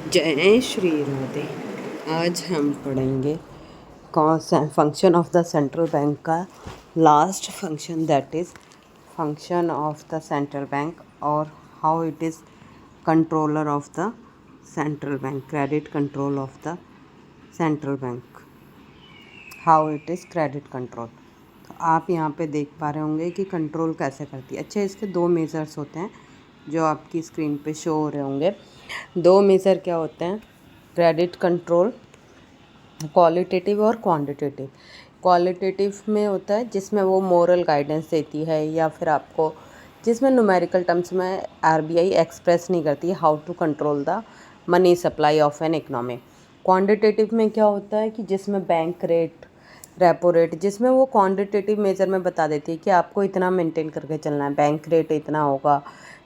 जय श्री राधे। आज हम पढ़ेंगे कौन सा function of the central bank का last function, that is function of the central bank और how it is controller of the central bank, credit control of the central bank, how it is credit control. तो आप यहाँ पे देख पा रहे होंगे कि कंट्रोल कैसे करती है। अच्छा, इसके दो मेजर्स होते हैं जो आपकी स्क्रीन पे शो हो रहे होंगे। दो मेज़र क्या होते हैं? क्रेडिट कंट्रोल क्वालिटेटिव और क्वांटिटेटिव। क्वालिटेटिव में होता है जिसमें वो मोरल गाइडेंस देती है या फिर आपको जिसमें न्यूमेरिकल टर्म्स में आरबीआई एक्सप्रेस नहीं करती how to control the money supply of an economy. Quantitative में क्या होता है कि जिसमें बैंक रेट, रेपो रेट, जिसमें वो क्वांटिटेटिव मेजर में बता देती है कि आपको इतना मेंटेन करके चलना है, बैंक रेट इतना होगा,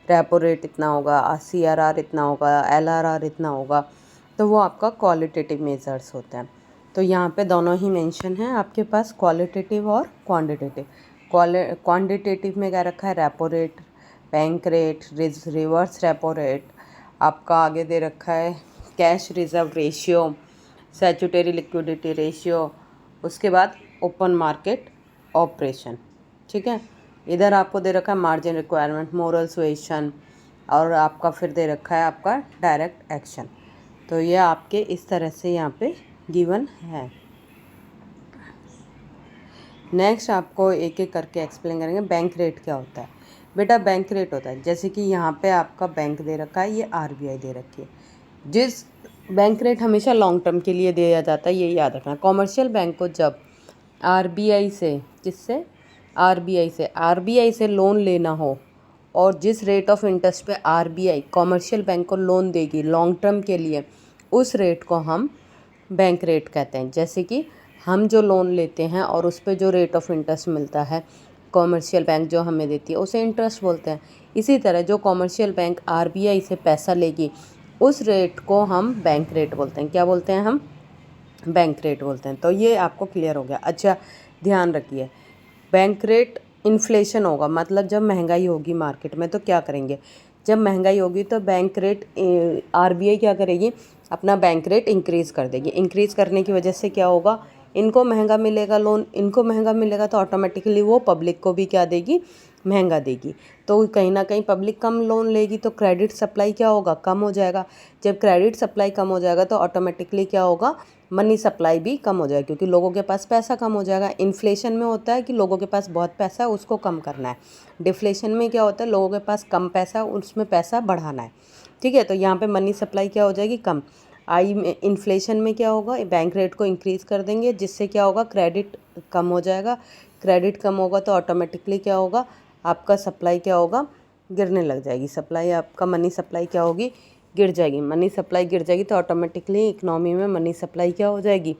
रेपो रेट इतना होगा, सीआरआर इतना होगा, एलआरआर इतना होगा। तो वो आपका क्वालिटेटिव मेजर्स होते हैं। तो यहाँ पे दोनों ही मेंशन हैं आपके पास, क्वालिटेटिव और क्वांटिटेटिव। क्वांटिटेटिव में क्या रखा है? Repo rate, bank rate, reverse repo rate, आपका आगे दे रखा है cash reserve ratio, statutory liquidity ratio, उसके बाद ओपन मार्केट ऑपरेशन। ठीक है, इधर आपको दे रखा है मार्जिन रिक्वायरमेंट, मोरल सुएशन, और आपका फिर दे रखा है आपका डायरेक्ट एक्शन। तो ये आपके इस तरह से यहाँ पे गिवन है। नेक्स्ट आपको एक एक करके एक्सप्लेन करेंगे। बैंक रेट क्या होता है? बेटा बैंक रेट होता है जैसे कि यहाँ पे आपका बैंक दे रखा है, ये आरबीआई दे रखी है। जिस बैंक रेट हमेशा लॉन्ग टर्म के लिए दिया जाता है, ये याद रखना। कॉमर्शियल बैंक को जब आरबीआई से, किससे? आरबीआई से लोन लेना हो और जिस रेट ऑफ इंटरेस्ट पे आरबीआई कॉमर्शियल बैंक को लोन देगी लॉन्ग टर्म के लिए, उस रेट को हम बैंक रेट कहते हैं। जैसे कि हम जो लोन लेते हैं और उस पर जो रेट ऑफ इंटरेस्ट मिलता है कॉमर्शियल बैंक जो हमें देती है, उसे इंटरेस्ट बोलते हैं। इसी तरह जो कॉमर्शियल बैंक आरबीआई से पैसा लेगी, उस रेट को हम बैंक रेट बोलते हैं। क्या बोलते हैं हम? बैंक रेट बोलते हैं। तो ये आपको क्लियर हो गया। अच्छा, ध्यान रखिए, बैंक रेट इन्फ्लेशन होगा, मतलब जब महंगाई होगी मार्केट में तो क्या करेंगे? जब महंगाई होगी तो बैंक रेट, आरबीआई क्या करेगी? अपना बैंक रेट इंक्रीज़ कर देगी। इंक्रीज़ करने की वजह से क्या होगा? इनको महंगा मिलेगा लोन, इनको महंगा मिलेगा तो ऑटोमेटिकली वो पब्लिक को भी क्या देगी? महंगा देगी। तो कहीं ना कहीं पब्लिक कम लोन लेगी तो क्रेडिट सप्लाई क्या होगा? कम हो जाएगा। जब क्रेडिट सप्लाई कम हो जाएगा तो ऑटोमेटिकली क्या होगा? मनी सप्लाई भी कम हो जाएगी, क्योंकि लोगों के पास पैसा कम हो जाएगा। इन्फ्लेशन में होता है कि लोगों के पास बहुत पैसा है, उसको कम करना है। डिफ्लेशन में क्या होता है? लोगों के पास कम पैसा है, उसमें पैसा बढ़ाना है। ठीक है, तो यहाँ पे मनी सप्लाई क्या हो जाएगी? कम। इन्फ्लेशन में क्या होगा? बैंक रेट को इंक्रीज़ कर देंगे, जिससे क्या होगा? क्रेडिट कम हो जाएगा। क्रेडिट कम होगा तो ऑटोमेटिकली क्या होगा? आपका सप्लाई क्या होगा? गिरने लग जाएगी। सप्लाई, आपका मनी सप्लाई क्या होगी? गिर जाएगी। मनी सप्लाई गिर जाएगी तो ऑटोमेटिकली इकोनॉमी में मनी सप्लाई क्या हो जाएगी?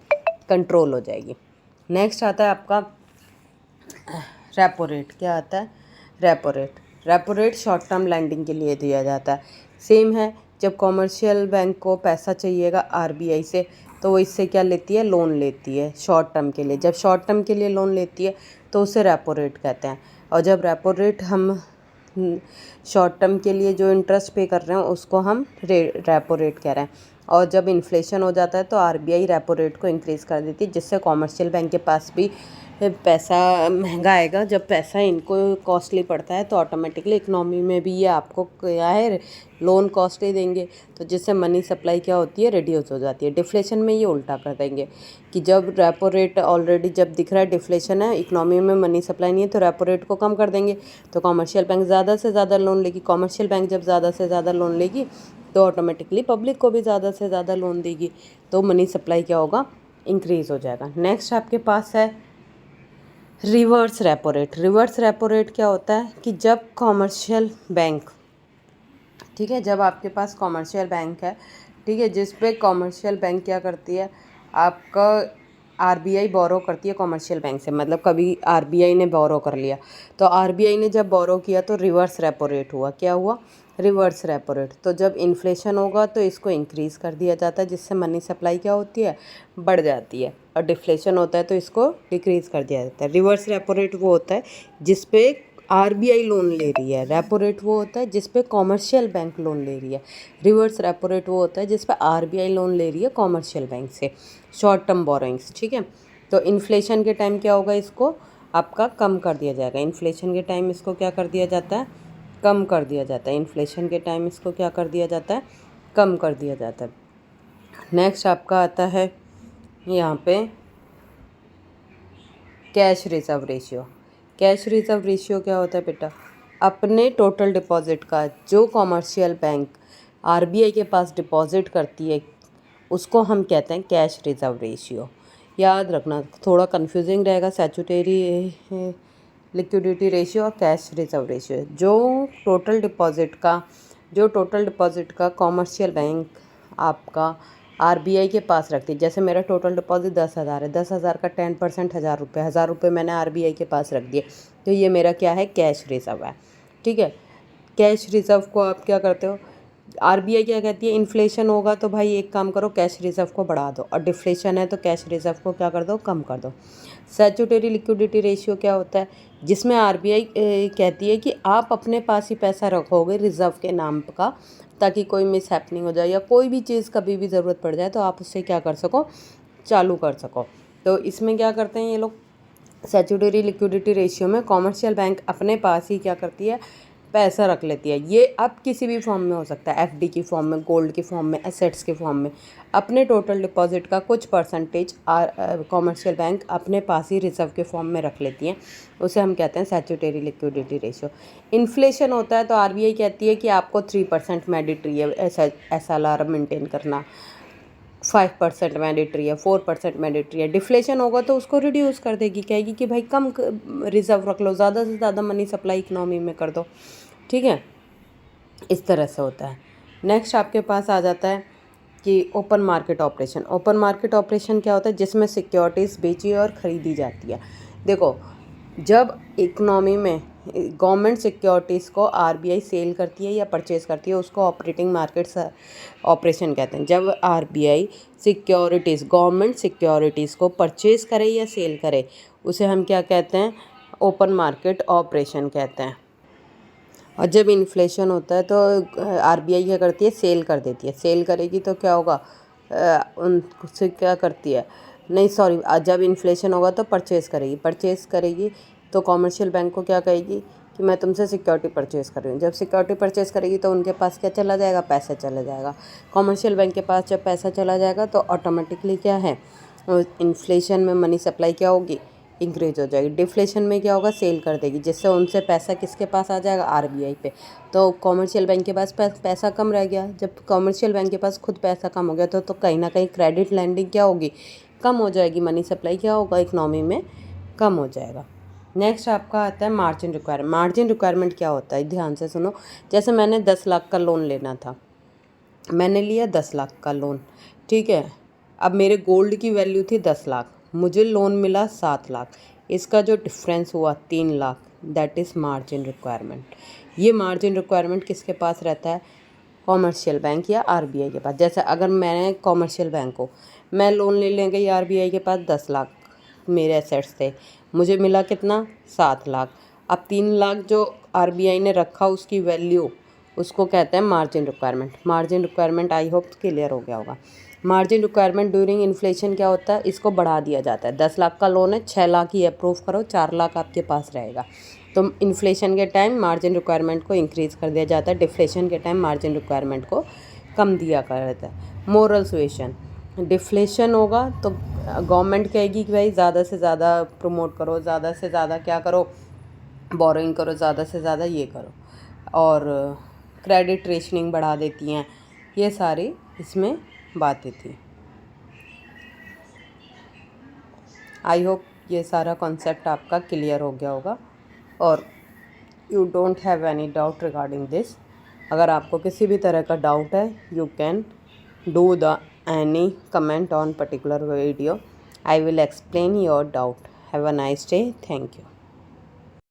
कंट्रोल हो जाएगी। नेक्स्ट आता है आपका रेपो रेट। क्या आता है? Repo rate. Repo rate short term lending के लिए दिया जाता है। सेम है, जब कॉमर्शियल बैंक को पैसा चाहिएगा आरबीआई से तो वो इससे क्या लेती है? लोन लेती है शॉर्ट टर्म के लिए। जब शॉर्ट टर्म के लिए लोन लेती है तो उसे रेपो रेट कहते हैं। और जब रेपो रेट हम शॉर्ट टर्म के लिए जो इंटरेस्ट पे कर रहे हैं उसको हम रेपो रेट कह रहे हैं। और जब इन्फ्लेशन हो जाता है तो आरबीआई रेपो रेट को इंक्रीज़ कर देती है, जिससे कॉमर्शियल बैंक के पास भी पैसा महंगा आएगा। जब पैसा इनको कॉस्टली पड़ता है तो ऑटोमेटिकली इकोनॉमी में भी ये आपको क्या है? लोन कॉस्टली देंगे, तो जिससे मनी सप्लाई क्या होती है? रिड्यूस हो जाती है। डिफ्लेशन में ये उल्टा कर देंगे कि जब रेपो रेट ऑलरेडी जब दिख रहा है डिफ्लेशन है, इकोनॉमी में मनी सप्लाई नहीं है, तो रेपो रेट को कम कर देंगे, तो कॉमर्शियल बैंक ज़्यादा से ज़्यादा लोन लेगी। कॉमर्शियल बैंक जब ज़्यादा से ज़्यादा लोन लेगी तो ऑटोमेटिकली पब्लिक को भी ज़्यादा से ज़्यादा लोन देगी, तो मनी सप्लाई क्या होगा? इंक्रीज़ हो जाएगा। नेक्स्ट आपके पास है reverse repo rate. Reverse repo rate क्या होता है कि जब कॉमर्शियल बैंक, ठीक है, जब आपके पास कॉमर्शियल बैंक है, ठीक है, जिस पे कॉमर्शियल बैंक क्या करती है? आपका आरबीआई बोरो करती है कॉमर्शियल बैंक से, मतलब कभी आरबीआई ने बोरो कर लिया, तो आरबीआई ने जब बोरो किया तो रिवर्स रेपो रेट हुआ। क्या हुआ? Reverse repo rate. तो जब इन्फ्लेशन होगा तो इसको इंक्रीज़ कर दिया जाता है, जिससे मनी सप्लाई क्या होती है? बढ़ जाती है। और डिफ्लेशन होता है तो इसको डिक्रीज़ कर दिया जाता है। रिवर्स रेपो रेट वो होता है जिस पे आरबीआई लोन ले रही है, रेपो रेट वो होता है जिस पे कॉमर्शियल बैंक लोन ले रही है, रिवर्स रेपो रेट वो होता है जिस पे आरबीआई लोन ले रही है कॉमर्शियल बैंक से, शॉर्ट टर्म बोरोइंग्स, ठीक है। तो इन्फ्लेशन के टाइम क्या होगा, इसको आपका कम कर दिया जाएगा। इन्फ्लेशन के टाइम इसको क्या कर दिया जाता है, कम कर दिया जाता है। इन्फ्लेशन के टाइम इसको क्या कर दिया जाता है, कम कर दिया जाता है। नेक्स्ट आपका आता है यहाँ पे cash reserve ratio. Cash reserve ratio क्या होता है बेटा, अपने टोटल डिपॉजिट का जो कॉमर्शियल बैंक आरबीआई के पास डिपॉजिट करती है उसको हम कहते हैं कैश रिजर्व रेशियो। याद रखना, थोड़ा कंफ्यूजिंग रहेगा स्टैट्यूटरी लिक्विडिटी रेशियो और कैश रिजर्व रेशियो। जो टोटल डिपॉजिट का कॉमर्शियल बैंक आपका आरबीआई के पास रखती है। जैसे मेरा टोटल डिपॉजिट 10,000 है, 10,000 का 10% 1,000 रुपये मैंने आरबीआई के पास रख दिए, तो ये मेरा क्या है, कैश रिजर्व है, ठीक है। कैश रिजर्व को आप क्या करते हो, आरबीआई क्या कहती है, इन्फ्लेशन होगा तो भाई एक काम करो, कैश रिजर्व को बढ़ा दो, और डिफ्लेशन है तो कैश रिजर्व को क्या कर दो, कम कर दो। स्टैट्यूटरी लिक्विडिटी रेशियो क्या होता है, जिसमें आरबीआई कहती है कि आप अपने पास ही पैसा रखोगे रिजर्व के नाम का, ताकि कोई मिस हैपनिंग हो जाए या कोई भी चीज़ कभी भी ज़रूरत पड़ जाए तो आप उससे क्या कर सको, चालू कर सको। तो इसमें क्या करते हैं ये लोग, स्टैट्यूटरी लिक्विडिटी रेशियो में कॉमर्शियल बैंक अपने पास ही क्या करती है, पैसा रख लेती है। ये अब किसी भी फॉर्म में हो सकता है, एफडी की फॉर्म में, गोल्ड की फॉर्म में, एसेट्स के फॉर्म में। अपने टोटल डिपॉजिट का कुछ परसेंटेज कॉमर्शियल बैंक अपने पास ही रिजर्व के फॉर्म में रख लेती हैं, उसे हम कहते हैं स्टैट्यूटरी लिक्विडिटी रेशियो। इन्फ्लेशन होता है तो आरबीआई कहती है कि आपको 3% मैंडेटरी है एसएलआर मेंटेन करना, 5% मैंडेटरी है, 4% मैंडेटरी है। डिफ्लेशन होगा तो उसको रिड्यूस कर देगी, कहेगी कि भाई कम रिजर्व रख लो, ज़्यादा से ज़्यादा मनी सप्लाई इकनॉमी में कर दो, ठीक है। इस तरह से होता है। नेक्स्ट आपके पास आ जाता है कि open market operation. Open market operation क्या होता है, जिसमें सिक्योरिटीज़ बेची और ख़रीदी जाती है। देखो, जब इकनॉमी में गवर्नमेंट सिक्योरिटीज़ को आरबीआई सेल करती है या परचेज़ करती है, उसको ऑपरेटिंग मार्केट ऑपरेशन कहते हैं। जब आरबीआई सिक्योरिटीज़, गवर्नमेंट सिक्योरिटीज़ को परचेज़ करे या सेल करे, उसे हम क्या कहते हैं, ओपन मार्केट ऑपरेशन कहते हैं। और जब इन्फ्लेशन होता है तो आरबीआई क्या करती है, सेल कर देती है। सेल करेगी तो क्या होगा, उनसे क्या करती है, नहीं सॉरी, जब इन्फ्लेशन होगा तो परचेज़ करेगी तो कॉमर्शियल बैंक को क्या कहेगी कि मैं तुमसे सिक्योरिटी परचेज़ कर रही हूँ। जब सिक्योरिटी परचेज़ करेगी तो उनके पास क्या चला जाएगा, पैसा चला जाएगा। कॉमर्शियल बैंक के पास जब पैसा चला जाएगा तो ऑटोमेटिकली क्या है, इन्फ्लेशन में मनी सप्लाई क्या होगी, इंक्रीज हो जाएगी। डिफ्लेशन में क्या होगा, सेल कर देगी, जिससे उनसे पैसा किसके पास आ जाएगा, आरबीआई पे। तो कॉमर्शियल बैंक के पास पैसा कम रह गया। जब कॉमर्शियल बैंक के पास खुद पैसा कम हो गया तो कहीं ना कहीं क्रेडिट लैंडिंग क्या होगी, कम हो जाएगी, मनी सप्लाई क्या होगा, इकनॉमी में कम हो जाएगा। नेक्स्ट आपका आता है मार्जिन रिक्वायरमेंट। मार्जिन रिक्वायरमेंट क्या होता है, ध्यान से सुनो। जैसे मैंने 10 लाख का लोन लेना था, मैंने लिया 10 लाख का लोन, ठीक है। अब मेरे गोल्ड की वैल्यू थी 10 लाख, मुझे लोन मिला 7 लाख, इसका जो डिफरेंस हुआ 3 lakh, that is margin requirement. ये मार्जिन रिक्वायरमेंट किसके पास रहता है, कॉमर्शियल बैंक या आरबीआई के पास। जैसे अगर मैंने कॉमर्शियल बैंक को, मैं लोन ले गई आरबीआई के पास, 10 लाख मेरे एसेट्स थे, मुझे मिला कितना, 7 लाख। अब 3 लाख जो आरबीआई ने रखा उसकी वैल्यू, उसको कहते हैं margin requirement. Margin requirement I hope clear हो गया होगा। मार्जिन रिक्वायरमेंट ड्यूरिंग इन्फ्लेशन क्या होता है, इसको बढ़ा दिया जाता है। 10 लाख का लोन है, 6 लाख ही अप्रूव करो, 4 लाख आपके पास रहेगा। तो इन्फ्लेशन के टाइम मार्जिन रिक्वायरमेंट को इंक्रीज़ कर दिया जाता है, डिफ्लेशन के टाइम मार्जिन रिक्वायरमेंट को कम दिया करता है। मोरल सुएशन, डिफ्लेशन होगा तो गवर्नमेंट कहेगी कि भाई ज़्यादा से ज़्यादा प्रमोट करो, ज़्यादा से ज़्यादा क्या करो, बोरोइंग करो, ज़्यादा से ज़्यादा ये करो, और क्रेडिट रेशनिंग बढ़ा देती हैं। ये सारी इसमें बातें थी। आई होप ये सारा कॉन्सेप्ट आपका क्लियर हो गया होगा और you don't have any doubt regarding this. अगर आपको किसी भी तरह का डाउट है, you can do the any comment on particular video, I will explain your doubt. Have a nice day, thank you.